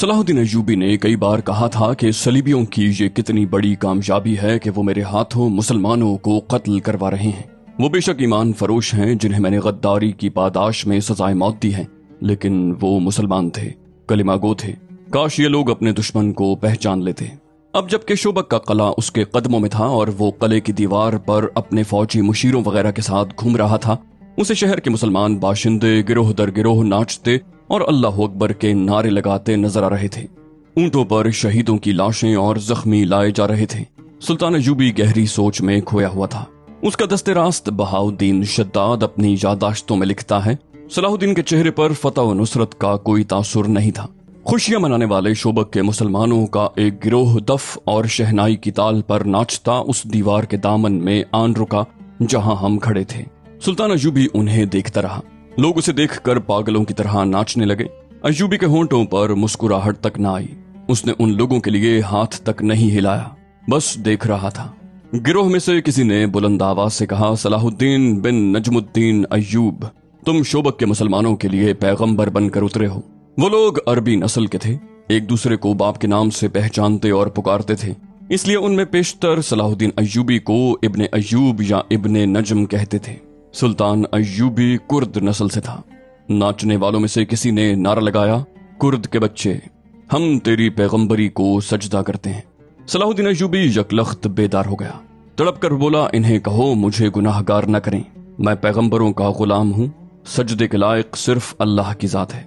صلاح الدین ایوبی نے کئی بار کہا تھا کہ صلیبیوں کی یہ کتنی بڑی کامیابی ہے کہ وہ میرے ہاتھوں مسلمانوں کو قتل کروا رہے ہیں۔ وہ بے شک ایمان فروش ہیں جنہیں میں نے غداری کی پاداش میں سزائے موت دی ہے، لیکن وہ مسلمان تھے، کلمہ گو تھے۔ کاش یہ لوگ اپنے دشمن کو پہچان لیتے۔ اب جب کہ شوبک کا قلعہ اس کے قدموں میں تھا اور وہ قلعے کی دیوار پر اپنے فوجی مشیروں وغیرہ کے ساتھ گھوم رہا تھا، اسے شہر کے مسلمان باشندے گروہ در گروہ ناچتے اور اللہ اکبر کے نعرے لگاتے نظر آ رہے تھے۔ اونٹوں پر شہیدوں کی لاشیں اور زخمی لائے جا رہے تھے۔ سلطان ایوبی گہری سوچ میں کھویا ہوا تھا۔ اس کا دست راست بہاؤالدین شداد اپنی یادداشتوں میں لکھتا ہے، صلاح الدین کے چہرے پر فتح و نصرت کا کوئی تاثر نہیں تھا۔ خوشیاں منانے والے شوبک کے مسلمانوں کا ایک گروہ دف اور شہنائی کی تال پر ناچتا اس دیوار کے دامن میں آن رکا جہاں ہم کھڑے تھے۔ سلطان ایوبی انہیں دیکھتا رہا۔ لوگ اسے دیکھ کر پاگلوں کی طرح ناچنے لگے۔ ایوبی کے ہونٹوں پر مسکراہٹ تک نہ آئی۔ اس نے ان لوگوں کے لیے ہاتھ تک نہیں ہلایا، بس دیکھ رہا تھا۔ گروہ میں سے کسی نے بلند آواز سے کہا، صلاح الدین بن نجم الدین ایوب، تم شوبک کے مسلمانوں کے لیے پیغمبر بن کر اترے ہو۔ وہ لوگ عربی نسل کے تھے، ایک دوسرے کو باپ کے نام سے پہچانتے اور پکارتے تھے، اس لیے ان میں پیشتر صلاح الدین ایوبی کو ابن ایوب یا ابن نجم کہتے تھے۔ سلطان ایوبی کرد نسل سے تھا۔ ناچنے والوں میں سے کسی نے نعرہ لگایا، کرد کے بچے، ہم تیری پیغمبری کو سجدہ کرتے ہیں۔ صلاح الدین ایوبی یکلخت بیدار ہو گیا، تڑپ کر بولا، انہیں کہو مجھے گناہ گار نہ کریں، میں پیغمبروں کا غلام ہوں، سجدے کے لائق صرف اللہ کی ذات ہے۔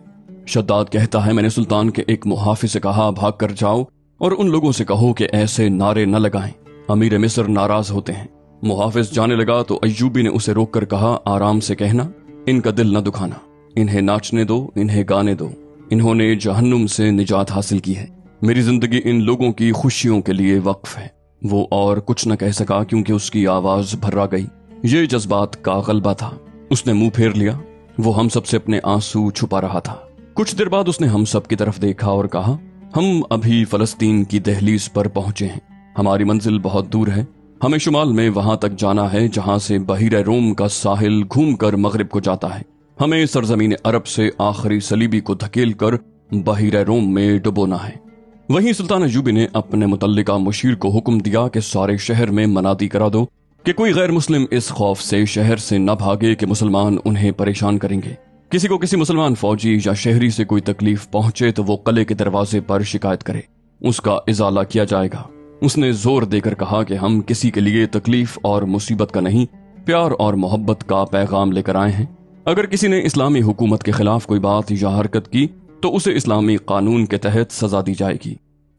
شداد کہتا ہے، میں نے سلطان کے ایک محافظ سے کہا، بھاگ کر جاؤ اور ان لوگوں سے کہو کہ ایسے نعرے نہ لگائیں، امیر مصر ناراض ہوتے ہیں۔ محافظ جانے لگا تو ایوبی نے اسے روک کر کہا، آرام سے کہنا، ان کا دل نہ دکھانا، انہیں ناچنے دو، انہیں گانے دو، انہوں نے جہنم سے نجات حاصل کی ہے، میری زندگی ان لوگوں کی خوشیوں کے لیے وقف ہے۔ وہ اور کچھ نہ کہہ سکا کیونکہ اس کی آواز بھرا گئی۔ یہ جذبات کا غلبہ تھا۔ اس نے منہ پھیر لیا۔ وہ ہم سب سے اپنے آنسو چھپا رہا تھا۔ کچھ دیر بعد اس نے ہم سب کی طرف دیکھا اور کہا، ہم ابھی فلسطین کی دہلیز پر پہنچے ہیں، ہماری منزل بہت دور ہے، ہمیں شمال میں وہاں تک جانا ہے جہاں سے بحیرہ روم کا ساحل گھوم کر مغرب کو جاتا ہے، ہمیں سرزمین عرب سے آخری صلیبی کو دھکیل کر بحیرہ روم میں ڈبونا ہے۔ وہیں سلطان ایوبی نے اپنے متعلقہ مشیر کو حکم دیا کہ سارے شہر میں منادی کرا دو کہ کوئی غیر مسلم اس خوف سے شہر سے نہ بھاگے کہ مسلمان انہیں پریشان کریں گے۔ کسی کو کسی مسلمان فوجی یا شہری سے کوئی تکلیف پہنچے تو وہ قلعے کے دروازے پر شکایت کرے، اس کا ازالہ کیا جائے گا۔ اس نے زور دے کر کہا کہ ہم کسی کے لیے تکلیف اور مصیبت کا نہیں، پیار اور محبت کا پیغام لے کر آئے ہیں۔ اگر کسی نے اسلامی حکومت کے خلاف کوئی بات یا حرکت کی تو اسے اسلامی قانون کے تحت سزا دی جائے گی،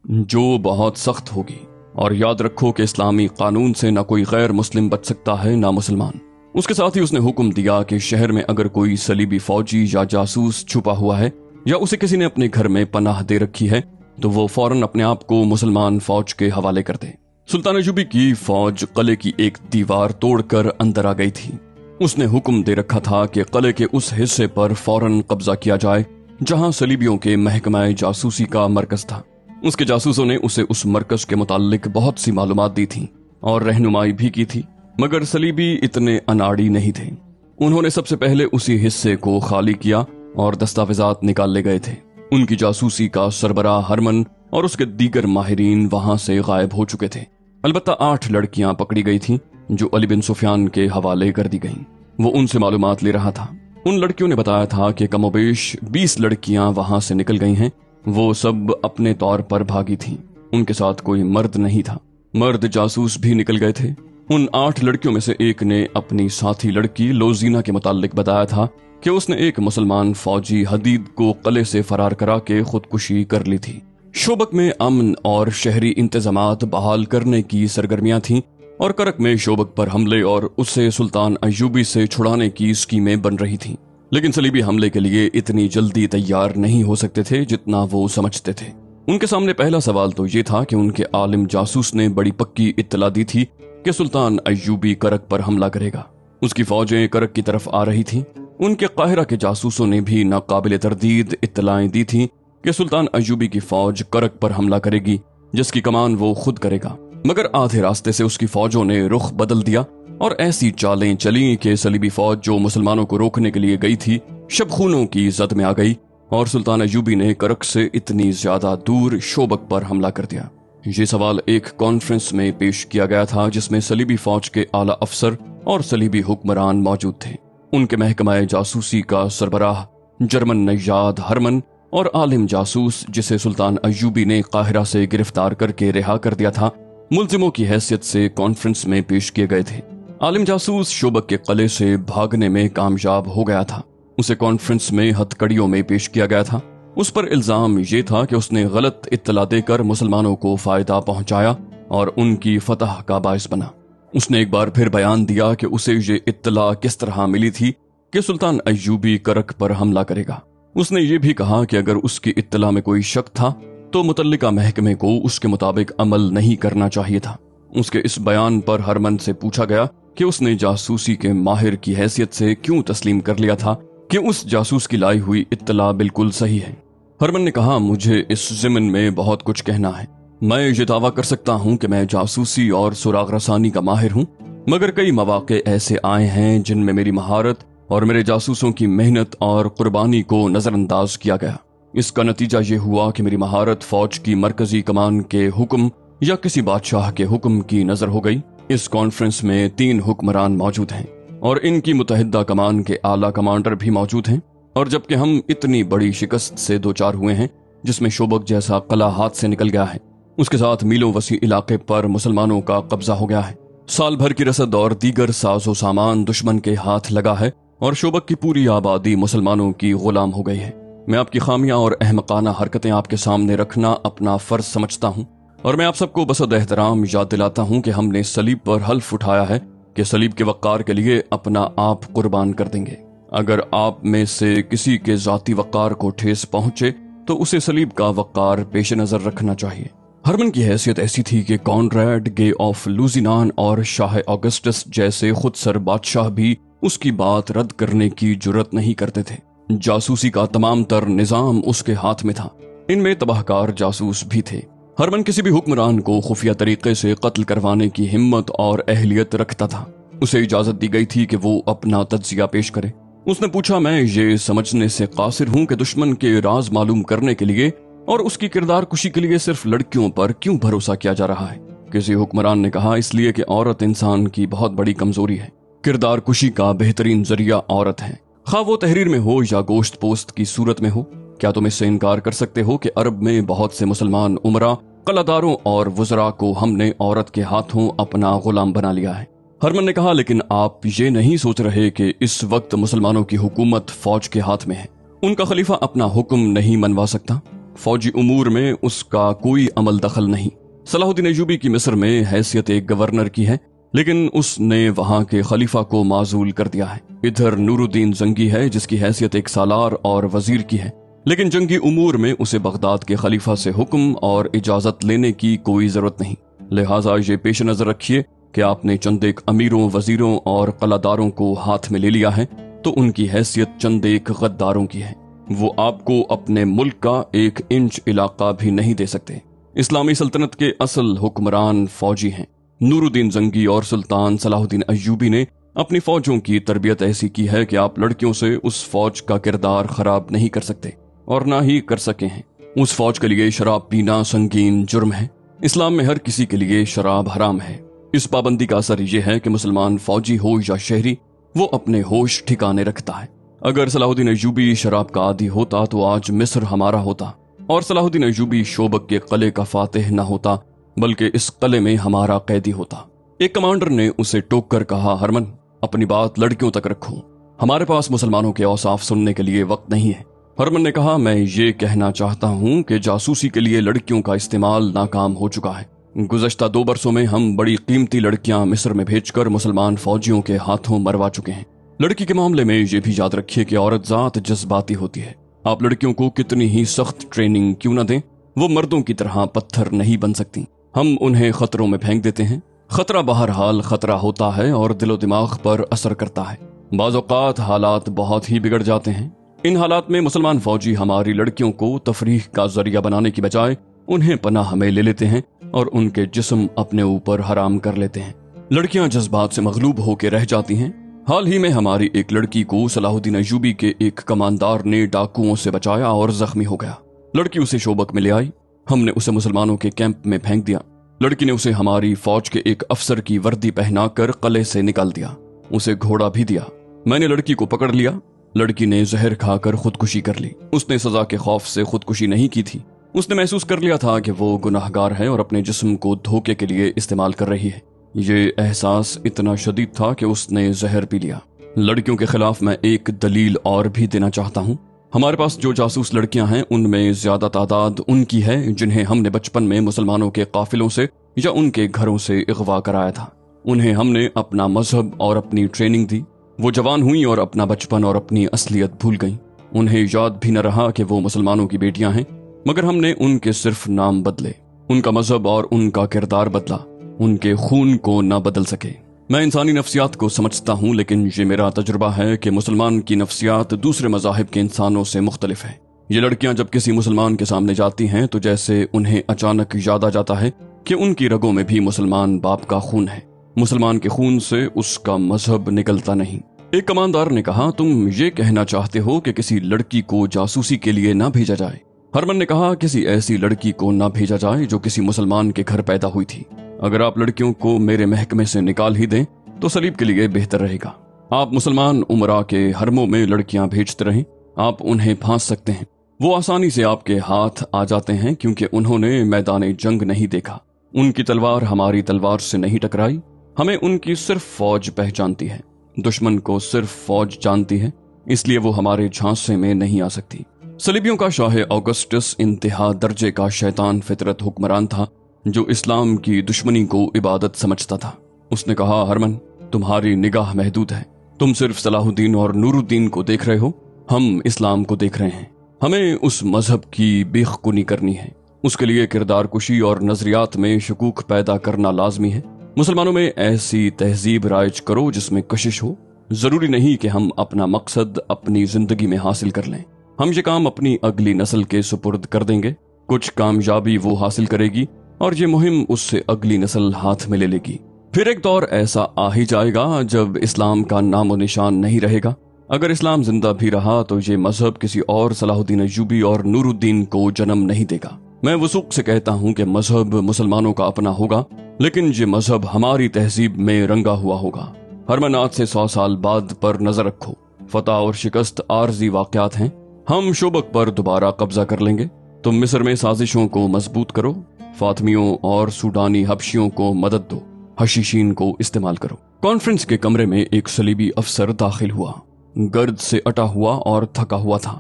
جو بہت سخت ہوگی، اور یاد رکھو کہ اسلامی قانون سے نہ کوئی غیر مسلم بچ سکتا ہے نہ مسلمان۔ اس کے ساتھ ہی اس نے حکم دیا کہ شہر میں اگر کوئی صلیبی فوجی یا جاسوس چھپا ہوا ہے یا اسے کسی نے اپنے گھر میں پناہ دے رکھی ہے تو وہ فوراً اپنے آپ کو مسلمان فوج کے حوالے کر دے۔ سلطان ایوبی کی فوج قلعے کی ایک دیوار توڑ کر اندر آ گئی تھی۔ اس نے حکم دے رکھا تھا کہ قلعے کے اس حصے پر فوراً قبضہ کیا جائے جہاں صلیبیوں کے محکمہ جاسوسی کا مرکز تھا۔ اس کے جاسوسوں نے اسے اس مرکز کے متعلق بہت سی معلومات دی تھیں اور رہنمائی بھی کی تھی، مگر صلیبی اتنے اناڑی نہیں تھے۔ انہوں نے سب سے پہلے اسی حصے کو خالی کیا اور دستاویزات نکال لے گئے تھے۔ ان کی جاسوسی کا سربراہ ہرمن اور اس کے دیگر ماہرین وہاں سے غائب ہو چکے تھے۔ البتہ 8 لڑکیاں پکڑی گئی تھیں جو علی بن سفیان کے حوالے کر دی گئیں۔ وہ ان سے معلومات لے رہا تھا۔ ان لڑکیوں نے بتایا تھا کہ کم و بیش 20 لڑکیاں وہاں سے نکل گئی ہیں۔ وہ سب اپنے طور پر بھاگی تھیں، ان کے ساتھ کوئی مرد نہیں تھا۔ مرد جاسوس بھی نکل گئے تھے۔ ان 8 لڑکیوں میں سے ایک نے اپنی ساتھی لڑکی لوزینہ کے متعلق بتایا تھا کہ اس نے ایک مسلمان فوجی حدید کو قلعے سے فرار کرا کے خودکشی کر لی تھی۔ شوبک میں امن اور شہری انتظامات بحال کرنے کی سرگرمیاں تھیں اور کرک میں شوبک پر حملے اور اسے سلطان ایوبی سے چھڑانے کی اسکیمیں بن رہی تھیں، لیکن صلیبی حملے کے لیے اتنی جلدی تیار نہیں ہو سکتے تھے جتنا وہ سمجھتے تھے۔ ان کے سامنے پہلا سوال تو یہ تھا کہ ان کے عالم جاسوس نے بڑی پکی اطلاع دی تھی کہ سلطان ایوبی کرک پر حملہ کرے گا۔ اس کی فوجیں کرک کی طرف آ رہی تھیں۔ ان کے قاہرہ کے جاسوسوں نے بھی ناقابل تردید اطلاعیں دی تھیں کہ سلطان ایوبی کی فوج کرک پر حملہ کرے گی، جس کی کمان وہ خود کرے گا۔ مگر آدھے راستے سے اس کی فوجوں نے رخ بدل دیا اور ایسی چالیں چلیں کہ صلیبی فوج جو مسلمانوں کو روکنے کے لیے گئی تھی شبخونوں کی زد میں آ گئی और सुल्तान अय्यूबी ने करक से इतनी ज्यादा दूर शोबक पर हमला कर दिया? ये सवाल एक कॉन्फ्रेंस में पेश किया गया था जिसमें सलीबी फौज के आला अफसर और सलीबी हुक्मरान मौजूद थे। उनके महकमाए जासूसी का सरबराह जर्मन नैयाद हरमन और आलिम जासूस, जिसे सुल्तान अय्यूबी ने काहिरा से गिरफ्तार करके रिहा कर दिया था, मुल्जिमों की हैसियत से कॉन्फ्रेंस में पेश किए गए थे। आलिम जासूस शोबक के किले से भागने में कामयाब हो गया था। उसे कॉन्फ्रेंस में हथकड़ियों में पेश किया गया था। उस पर इल्जाम ये था कि उसने गलत इत्तला देकर मुसलमानों को फायदा पहुंचाया और उनकी फतह का बायस बना। उसने एक बार फिर बयान दिया कि उसे ये इत्तला किस तरह मिली थी कि सुल्तान अय्यूबी करक पर हमला करेगा। उसने ये भी कहा कि अगर उसकी इत्तला में कोई शक था तो मुतल्लिका महकमे को उसके मुताबिक अमल नहीं करना चाहिए था। उसके इस बयान पर हरमन से पूछा गया कि उसने जासूसी के माहिर की हैसियत से क्यों तस्लीम कर लिया था कि उस जासूस की लाई हुई इत्तला बिल्कुल सही है। हरमन ने कहा, मुझे इस ज़िमन में बहुत कुछ कहना है। मैं ये दावा कर सकता हूँ कि मैं जासूसी और सुराग रसानी का माहिर हूँ, मगर कई मौके ऐसे आए हैं जिनमें मेरी महारत और मेरे जासूसों की मेहनत और कुर्बानी को नजरअंदाज किया गया। इसका नतीजा ये हुआ कि मेरी महारत फौज की मरकजी कमान के हुक्म या किसी बादशाह के हुक्म की नजर हो गई। इस कॉन्फ्रेंस में 3 हुक्मरान मौजूद हैं और इनकी मुतहिदा कमान के आला कमांडर भी मौजूद हैं, और जबकि हम इतनी बड़ी शिकस्त से दो चार हुए हैं जिसमें शोबक जैसा कला हाथ से निकल गया है, उसके साथ मीलों वसी इलाके पर मुसलमानों का कब्जा हो गया है। साल भर की रसद और दीगर साजो सामान दुश्मन के हाथ लगा है और शोबक की पूरी आबादी मुसलमानों की गुलाम हो गई है। मैं आपकी खामियां और अहमकाना हरकतें आपके सामने रखना अपना फर्ज समझता हूँ, और मैं आप सबको बसद एहतराम याद दिलाता हूँ कि हमने सलीब पर हल्फ उठाया है कि सलीब के वक़ार के लिए अपना आप कुर्बान कर देंगे। अगर आप में से किसी के जाती वक़ार को ठेस पहुंचे तो उसे सलीब का वक़ार पेश नजर रखना चाहिए। हरमन की हैसियत ऐसी थी कि कॉनरेड गे ऑफ लुजिनान और शाह ऑगस्टस जैसे खुदसर बादशाह भी उसकी बात रद्द करने की जुर्रत नहीं करते थे। जासूसी का तमाम तर निजाम उसके हाथ में था। इनमें तबाहकार जासूस भी थे। हरमन किसी भी हुक्मरान को खुफिया तरीके से कत्ल करवाने की हिम्मत और अहलियत रखता था। उसे इजाजत दी गई थी कि वो अपना तज्जिया पेश करे। उसने पूछा, मैं ये समझने से कासिर हूं कि दुश्मन के राज मालूम करने के लिए और उसकी किरदार कुशी के लिए सिर्फ लड़कियों पर क्यों भरोसा किया जा रहा है? किसी हुक्मरान ने कहा, इसलिए कि औरत इंसान की बहुत बड़ी कमजोरी है। किरदार कुशी का बेहतरीन जरिया औरत है, खा वो तहरीर में हो या गोश्त पोस्त की सूरत में हो। क्या तुम इससे इनकार कर सकते हो कि अरब में बहुत से मुसलमान उमरा, कलादारों और वज़रा को हमने औरत के हाथों अपना गुलाम बना लिया है? हरमन ने कहा, लेकिन आप ये नहीं सोच रहे कि इस वक्त मुसलमानों की हुकूमत फौज के हाथ में है। उनका खलीफा अपना हुक्म नहीं मनवा सकता। फौजी उमूर में उसका कोई अमल दखल नहीं। सलाहुद्दीन अय्यूबी की मिस्र में हैसियत एक गवर्नर की है, लेकिन उसने वहां के खलीफा को माजूल कर दिया है। इधर नूरुद्दीन जंगी है जिसकी हैसियत एक सालार और वजीर की है, लेकिन जंगी उमूर में उसे बगदाद के खलीफा से हुक्म और इजाजत लेने की कोई जरूरत नहीं। लिहाजा ये पेश नजर रखिए कि आपने चंद एक अमीरों, वजीरों और कलादारों को हाथ में ले लिया है तो उनकी हैसियत चंद एक गद्दारों की है। वो आपको अपने मुल्क का 1 इंच इलाका भी नहीं दे सकते। इस्लामी सल्तनत के असल हुक्मरान फौजी हैं। नूरुद्दीन जंगी और सुल्तान सलाहुद्दीन अय्यूबी ने अपनी फौजों की तरबियत ऐसी की है कि आप लड़कियों से उस फौज का किरदार खराब नहीं कर सकते और ना ही कर सके हैं। उस फौज के लिए शराब पीना संगीन जुर्म है। इस्लाम में हर किसी के लिए शराब हराम है। इस पाबंदी का असर यह है कि मुसलमान फौजी हो या शहरी, वो अपने होश ठिकाने रखता है। अगर सलाहुद्दीन अय्यूबी शराब का आदी होता तो आज मिस्र हमारा होता और सलाहुद्दीन अय्यूबी शोबक के किले का फातिह न होता, बल्कि इस किले में हमारा कैदी होता। एक कमांडर ने उसे टोक कर कहा, हरमन, अपनी बात लड़कियों तक रखो, हमारे पास मुसलमानों के औसाफ सुनने के लिए वक्त नहीं है। हरमन ने कहा, मैं ये कहना चाहता हूँ कि जासूसी के लिए लड़कियों का इस्तेमाल नाकाम हो चुका है। गुज़श्ता 2 बरसों में हम बड़ी कीमती लड़कियां मिस्र में भेजकर मुसलमान फौजियों के हाथों मरवा चुके हैं। लड़की के मामले में ये भी याद रखिए कि औरत जात जज्बाती होती है। आप लड़कियों को कितनी ही सख्त ट्रेनिंग क्यों न दें, वो मर्दों की तरह पत्थर नहीं बन सकती। हम उन्हें खतरों में फेंक देते हैं। खतरा बहरहाल खतरा होता है और दिलो दिमाग पर असर करता है। बाज़ औक़ात हालात बहुत ही बिगड़ जाते हैं। इन हालात में मुसलमान फौजी हमारी लड़कियों को तफरीह का जरिया बनाने की बजाय उन्हें पनाह में ले लेते हैं और उनके जिस्म अपने ऊपर हराम कर लेते हैं। लड़कियां जज्बात से मगलूब होकर रह जाती हैं। हाल ही में हमारी एक लड़की को सलाहुद्दीन अय्यूबी के एक कमांदार ने डाकुओं से बचाया और जख्मी हो गया। लड़की उसे शोबक में ले आई। हमने उसे मुसलमानों के कैंप में फेंक दिया। लड़की ने उसे हमारी फौज के एक अफसर की वर्दी पहनाकर कले से निकाल दिया। उसे घोड़ा भी दिया। मैंने लड़की को पकड़ लिया। लड़की ने जहर खाकर खुदकुशी कर ली। उसने सजा के खौफ से खुदकुशी नहीं की थी। उसने महसूस कर लिया था कि वो गुनाहगार है और अपने जिस्म को धोखे के लिए इस्तेमाल कर रही है। ये एहसास इतना शदीद था कि उसने जहर पी लिया। लड़कियों के खिलाफ मैं एक दलील और भी देना चाहता हूँ। हमारे पास जो जासूस लड़कियां हैं उनमें ज्यादा तादाद उनकी है जिन्हें हमने बचपन में मुसलमानों के काफिलों से या उनके घरों से अगवा कराया था। उन्हें हमने अपना मजहब और अपनी ट्रेनिंग दी। वो जवान हुई और अपना बचपन और अपनी असलियत भूल गईं। उन्हें याद भी न रहा कि वो मुसलमानों की बेटियां हैं, मगर हमने उनके सिर्फ नाम बदले, उनका मजहब और उनका किरदार बदला। उनके खून को न बदल सके। मैं इंसानी नफ्सियात को समझता हूँ, लेकिन ये मेरा तजुर्बा है कि मुसलमान की नफ्सियात दूसरे मज़ाहिब के इंसानों से मुख्तलिफ है। ये लड़कियां जब किसी मुसलमान के सामने जाती हैं तो जैसे उन्हें अचानक याद आ जाता है कि उनकी रगों में भी मुसलमान बाप का खून है। मुसलमान के खून से उसका मजहब निकलता नहीं। एक कमांदार ने कहा, तुम ये कहना चाहते हो कि किसी लड़की को जासूसी के लिए ना भेजा जाए। हरमन ने कहा, किसी ऐसी लड़की को ना भेजा जाए जो किसी मुसलमान के घर पैदा हुई थी। अगर आप लड़कियों को मेरे महकमे से निकाल ही दें तो सलीब के लिए बेहतर रहेगा। आप मुसलमान उमरा के हरमों में लड़कियां भेजते रहें। आप उन्हें फांस सकते हैं। वो आसानी से आपके हाथ आ जाते हैं क्योंकि उन्होंने मैदान जंग नहीं देखा। उनकी तलवार हमारी तलवार से नहीं टकराई। हमें उनकी सिर्फ फौज पहचानती है। दुश्मन को सिर्फ फौज जानती है, इसलिए वो हमारे झांसे में नहीं आ सकती। सलीबियों का शाह ऑगस्टस इंतहा दर्जे का शैतान फितरत हुक्मरान था जो इस्लाम की दुश्मनी को इबादत समझता था। उसने कहा, हरमन, तुम्हारी निगाह महदूद है। तुम सिर्फ सलाहुद्दीन और नूरुद्दीन को देख रहे हो, हम इस्लाम को देख रहे हैं। हमें उस मजहब की बेखुनी करनी है। उसके लिए किरदार कुशी और नजरियात में शकूक पैदा करना लाजमी है। मुसलमानों में ऐसी तहजीब राइज करो जिसमें कशिश हो। जरूरी नहीं कि हम अपना मकसद अपनी जिंदगी में हासिल कर लें। हम ये काम अपनी अगली नस्ल के सुपुर्द कर देंगे। कुछ कामयाबी वो हासिल करेगी और ये मुहिम उससे अगली नस्ल हाथ में ले लेगी। फिर एक दौर ऐसा आ ही जाएगा जब इस्लाम का नामो निशान नहीं रहेगा। अगर इस्लाम जिंदा भी रहा तो ये मजहब किसी और सलाहुद्दीन अय्यूबी और नूरुद्दीन को जन्म नहीं देगा। मैं वसूख से कहता हूँ कि मजहब मुसलमानों का अपना होगा, लेकिन ये मजहब हमारी तहजीब में रंगा हुआ होगा। हरमन, आज से 100 साल बाद पर नजर रखो। फतह और शिकस्त आर्जी वाकयात हैं। हम शोबक पर दोबारा कब्जा कर लेंगे। तुम मिस्र में साजिशों को मजबूत करो। फातमियों और सूडानी हबशियों को मदद दो। हशीशीन को इस्तेमाल करो। कॉन्फ्रेंस के कमरे में एक सलीबी अफसर दाखिल हुआ। गर्द से अटा हुआ और थका हुआ था।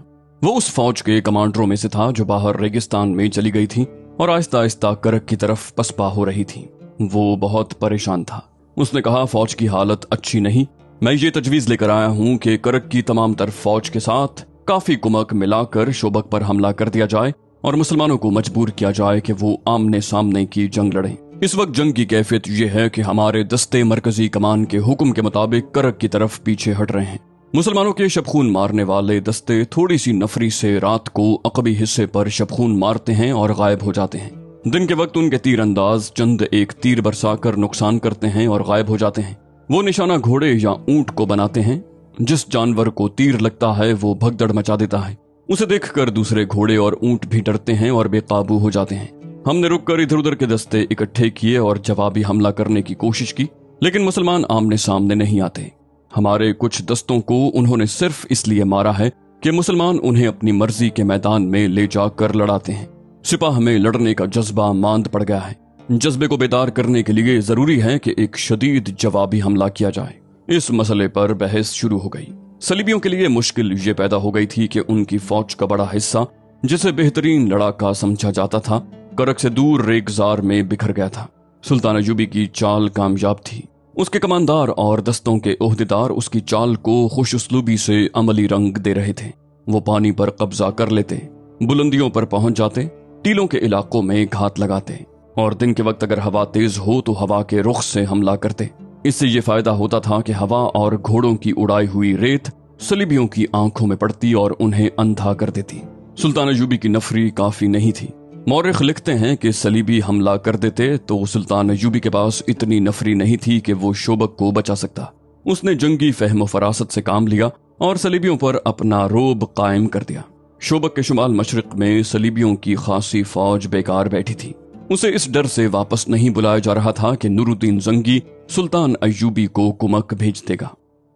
वो उस फौज के कमांडरों में से था जो बाहर रेगिस्तान में चली गई थी और आहिस्ता आहिस्ता करक की तरफ पसपा हो रही थी। वो बहुत परेशान था। उसने कहा, फौज की हालत अच्छी नहीं। मैं ये तजवीज लेकर आया हूँ कि करक की तमाम तर फौज के साथ काफी कुमक मिलाकर शोबक पर हमला कर दिया जाए और मुसलमानों को मजबूर किया जाए कि वो आमने सामने की जंग लड़ें। इस वक्त जंग की कैफियत यह है कि हमारे दस्ते मरकजी कमान के हुक्म के मुताबिक करक की तरफ पीछे हट रहे हैं। मुसलमानों के शबखून मारने वाले दस्ते थोड़ी सी नफरी से रात को अकबी हिस्से पर शबखून मारते हैं और गायब हो जाते हैं। दिन के वक्त उनके तीर अंदाज चंद एक तीर बरसाकर नुकसान करते हैं और गायब हो जाते हैं। वो निशाना घोड़े या ऊंट को बनाते हैं। जिस जानवर को तीर लगता है वो भगदड़ मचा देता है। उसे देखकर दूसरे घोड़े और ऊंट भी डरते हैं और बेकाबू हो जाते हैं। हमने रुककर इधर उधर के दस्ते इकट्ठे किए और जवाबी हमला करने की कोशिश की, लेकिन मुसलमान आमने सामने नहीं आते। हमारे कुछ दस्तों को उन्होंने सिर्फ इसलिए मारा है कि मुसलमान उन्हें अपनी मर्जी के मैदान में ले जाकर लड़ाते हैं। सिपाह में लड़ने का जज्बा मांद पड़ गया है। जज्बे को बेदार करने के लिए जरूरी है कि एक शदीद जवाबी हमला किया जाए। इस मसले पर बहस शुरू हो गई। सलीबियों के लिए मुश्किल ये पैदा हो गई थी कि उनकी फौज का बड़ा हिस्सा, जिसे बेहतरीन लड़ाका समझा जाता था, करक से दूर रेगजार में बिखर गया था। सुल्तान अय्यूबी की चाल कामयाब थी। उसके कमांदार और दस्तों के ओहदेदार उसकी चाल को खुश उसलूबी से अमली रंग दे रहे थे। वो पानी पर कब्जा कर लेते, बुलंदियों पर पहुंच जाते, टीलों के इलाकों में घात लगाते और दिन के वक्त अगर हवा तेज हो तो हवा के रुख से हमला करते। इससे ये फायदा होता था कि हवा और घोड़ों की उड़ाई हुई रेत सलीबियों की आंखों में पड़ती और उन्हें अंधा कर देती। सुल्तान अय्यूबी की नफरी काफी नहीं थी। मौरिख लिखते हैं कि सलीबी हमला कर देते तो सुल्तान अय्यूबी के पास इतनी नफरी नहीं थी कि वो शोबक को बचा सकता। उसने जंगी फहम व फरासत से काम लिया और सलीबियों पर अपना रोब कायम कर दिया। शोबक के शुमाल मशरिक में सलीबियों की खासी फौज बेकार बैठी थी। उसे इस डर से वापस नहीं बुलाया जा रहा था कि नूरुद्दीन जंगी सुल्तान अय्यूबी को कुमक भेज देगा।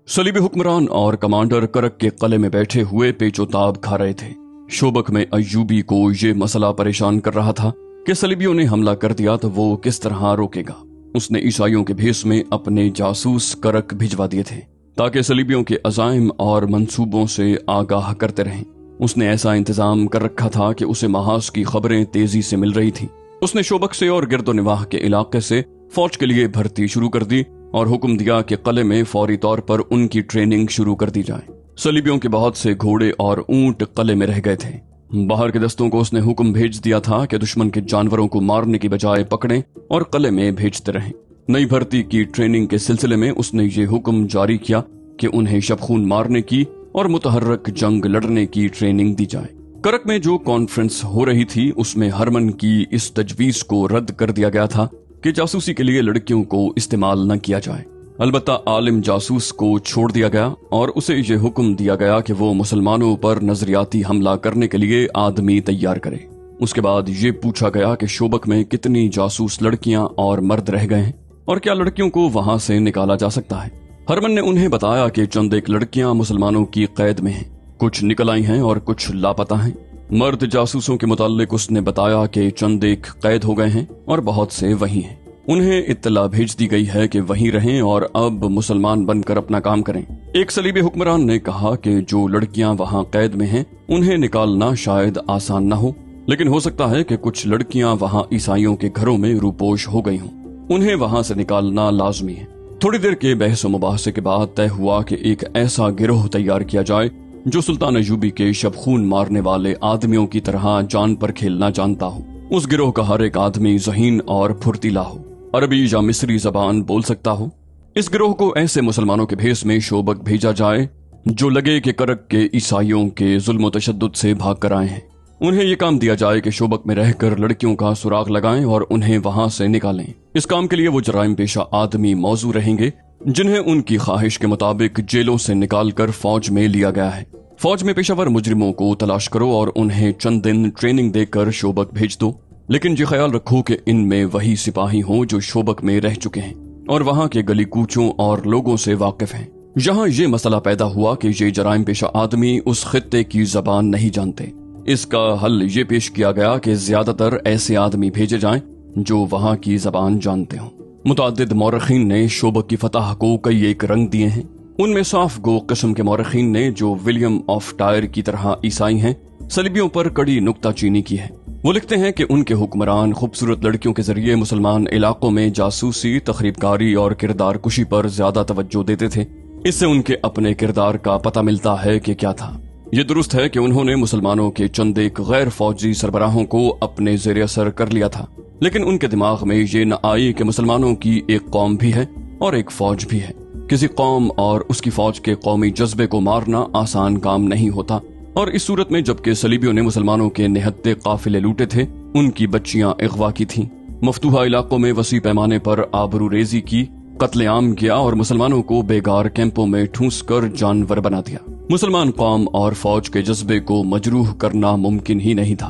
सलीबी हुक्मरान और कमांडर करक के किले में बैठे हुए पेचोताब खा रहे थे। शोबक में अय्यूबी को ये मसला परेशान कर रहा था कि सलीबियों ने हमला कर दिया तो वो किस तरह रोकेगा। उसने ईसाइयों के भेष में अपने जासूस करक भिजवा दिए थे ताकि सलीबियों के अजाइम और मंसूबों से आगाह करते रहें। उसने ऐसा इंतजाम कर रखा था कि उसे महाज की खबरें तेजी से मिल रही थी। उसने शोबक से और गिरदोनिवाह के इलाके से फौज के लिए भर्ती शुरू कर दी और हुक्म दिया कि किले में फौरी तौर पर उनकी ट्रेनिंग शुरू कर दी जाए। सलीबियों के बहुत से घोड़े और ऊंट किले में रह गए थे। बाहर के दस्तों को उसने हुक्म भेज दिया था कि दुश्मन के जानवरों को मारने की बजाय पकड़ें और किले में भेजते रहें। नई भर्ती की ट्रेनिंग के सिलसिले में उसने ये हुक्म जारी किया कि उन्हें शबखून मारने की और मुतहर्रक जंग लड़ने की ट्रेनिंग दी जाए। करक में जो कॉन्फ्रेंस हो रही थी उसमें हरमन की इस तजवीज को रद्द कर दिया गया था कि जासूसी के लिए लड़कियों को इस्तेमाल न किया जाए। अलबत्ता आलिम जासूस को छोड़ दिया गया और उसे ये हुक्म दिया गया कि वो मुसलमानों पर नजरियाती हमला करने के लिए आदमी तैयार करे। उसके बाद ये पूछा गया कि शोबक में कितनी जासूस लड़कियां और मर्द रह गए हैं और क्या लड़कियों को वहां से निकाला जा सकता है। हरमन ने उन्हें बताया कि चंद एक लड़कियां मुसलमानों की कैद में हैं, कुछ निकल आई हैं और कुछ लापता हैं। मर्द जासूसों के मुताल्लिक उसने बताया कि चंद एक कैद हो गए हैं और बहुत से वहीं हैं। उन्हें इत्तला भेज दी गई है कि वहीं रहें और अब मुसलमान बनकर अपना काम करें। एक सलीबी हुक्मरान ने कहा कि जो लड़कियां वहां कैद में हैं उन्हें निकालना शायद आसान न हो, लेकिन हो सकता है कि कुछ लड़कियां वहां ईसाइयों के घरों में रूपोश हो गई हों। उन्हें वहां से निकालना लाजमी है। थोड़ी देर के बहस व मुबाहसे के बाद तय हुआ कि एक ऐसा गिरोह तैयार किया जाए जो सुल्तान अय्यूबी के शबखून मारने वाले आदमियों की तरह जान पर खेलना जानता हो। उस गिरोह का हर एक आदमी ज़हीन और फुर्तीला हो, अरबी या मिस्री जबान बोल सकता हो। इस गिरोह को ऐसे मुसलमानों के भेष में शोबक भेजा जाए जो लगे कि करक के ईसाइयों के जुल्म तशद्दुद से भाग कर आए हैं। उन्हें यह काम दिया जाए कि शोबक में रहकर लड़कियों का सुराग लगाएं और उन्हें वहां से निकालें। इस काम के लिए वो जराइम पेशा आदमी मौजू रहेंगे जिन्हें उनकी ख्वाहिश के मुताबिक जेलों से निकालकर फौज में लिया गया है। फौज में पेशावर मुजरिमों को तलाश करो और उन्हें चंद दिन ट्रेनिंग देकर शोबक भेज दो, लेकिन ये ख्याल रखो कि इनमें वही सिपाही हों जो शोबक में रह चुके हैं और वहां के गली कूचों और लोगों से वाकिफ हैं। यहाँ ये मसला पैदा हुआ कि ये जराइम पेशा आदमी उस खित्ते की जबान नहीं जानते। इसका हल ये पेश किया गया कि ज्यादातर ऐसे आदमी भेजे जाएं जो वहां की जबान जानते हों। मुताद्दिद मौरखीन ने शोबक की फतह को कई एक रंग दिए हैं। उनमें साफ गो किस्म के मौरखीन ने, जो विलियम ऑफ टायर की तरह ईसाई हैं, सलीबियों पर कड़ी नुक्ताचीनी की है। वो लिखते हैं कि उनके हुक्मरान खूबसूरत लड़कियों के जरिए मुसलमान इलाकों में जासूसी, तखरीबकारी और किरदार कुशी पर ज्यादा तवज्जो देते थे। इससे उनके अपने किरदार का पता मिलता है कि क्या था। ये दुरुस्त है कि उन्होंने मुसलमानों के चंद एक गैर फौजी सरबराहों को अपने ज़ेरे असर कर लिया था, लेकिन उनके दिमाग में ये न आई कि मुसलमानों की एक कौम भी है और एक फौज भी है। किसी कौम और उसकी फौज के कौमी जज्बे को मारना आसान काम नहीं होता, और इस सूरत में जबकि सलीबियों ने मुसलमानों के निहत्ते काफिले लूटे थे, उनकी बच्चियां अगवा की थीं, मफ्तूहा इलाकों में वसी पैमाने पर आबरूरेजी की, कत्लेआम किया और मुसलमानों को बेगार कैंपों में ठूंस कर जानवर बना दिया। मुसलमान कौम और फौज के जज्बे को मजरूह करना मुमकिन ही नहीं था।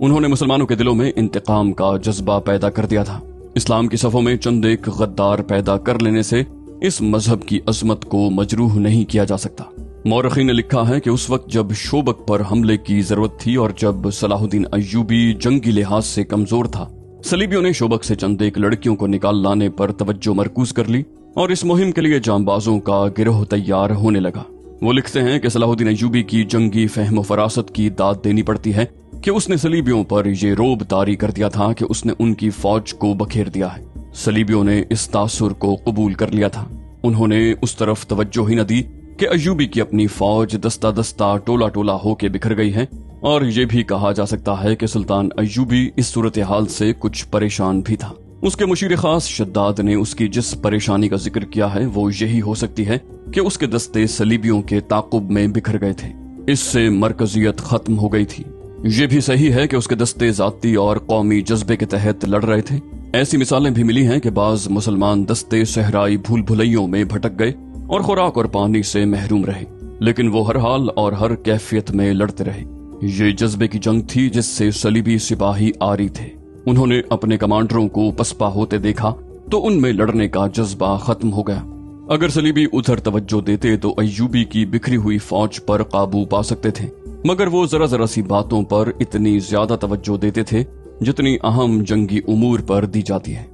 उन्होंने मुसलमानों के दिलों में इंतकाम का जज्बा पैदा कर दिया था। इस्लाम की सफों में चंद एक गद्दार पैदा कर लेने से इस मजहब की अजमत को मजरूह नहीं किया जा सकता। मौरखी ने लिखा है कि उस वक्त जब शोबक पर हमले की जरूरत थी और जब सलाहुद्दीन अय्यूबी जंगी लिहाज से कमजोर था, सलीबियों ने शोबक से चंद एक लड़कियों को निकाल लाने पर तवज्जो मरकूज कर ली और इस मुहिम के लिए जांबाजों का गिरोह तैयार होने लगा। वो लिखते हैं कि सलाहुद्दीन अय्यूबी की जंगी फहम फरासत की दाद देनी पड़ती है कि उसने सलीबियों पर ये रोब तारी कर दिया था कि उसने उनकी फौज को बखेर दिया है। सलीबियों ने इस तासुर को कबूल कर लिया था। उन्होंने उस तरफ तवज्जो ही न दी कि अय्यूबी की अपनी फौज दस्ता दस्ता टोला टोला होके बिखर गई है, और ये भी कहा जा सकता है कि सुल्तान अय्यूबी इस सूरत हाल से कुछ परेशान भी था। उसके मुशीर खास शद्दाद ने उसकी जिस परेशानी का जिक्र किया है वो यही हो सकती है कि उसके दस्ते सलीबियों के ताकुब में बिखर गए थे। इससे मरकजियत खत्म हो गई थी। ये भी सही है कि उसके दस्ते जाती और कौमी जज्बे के तहत लड़ रहे थे। ऐसी मिसालें भी मिली हैं कि बाज मुसलमान दस्ते सहराई भूल भुलैयों में भटक गए और खुराक और पानी से महरूम रहे, लेकिन वो हर हाल और हर कैफियत में लड़ते रहे। ये जज्बे की जंग थी जिससे सलीबी सिपाही आरी थे। उन्होंने अपने कमांडरों को पसपा होते देखा तो उनमें लड़ने का जज्बा खत्म हो गया। अगर सलीबी उधर तवज्जो देते तो अय्यूबी की बिखरी हुई फौज पर काबू पा सकते थे, मगर वो जरा जरा सी बातों पर इतनी ज्यादा तवज्जो देते थे जितनी अहम जंगी उमूर पर दी जाती है।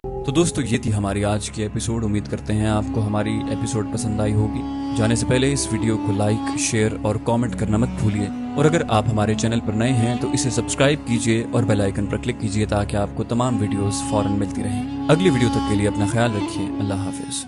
तो दोस्तों, ये थी हमारी आज की एपिसोड। उम्मीद करते हैं आपको हमारी एपिसोड पसंद आई होगी। जाने से पहले इस वीडियो को लाइक, शेयर और कमेंट करना मत भूलिए। और अगर आप हमारे चैनल पर नए हैं तो इसे सब्सक्राइब कीजिए और बेल आइकन पर क्लिक कीजिए ताकि आपको तमाम वीडियोस फौरन मिलती रहें। अगली वीडियो तक के लिए अपना ख्याल रखिए। अल्लाह हाफिज।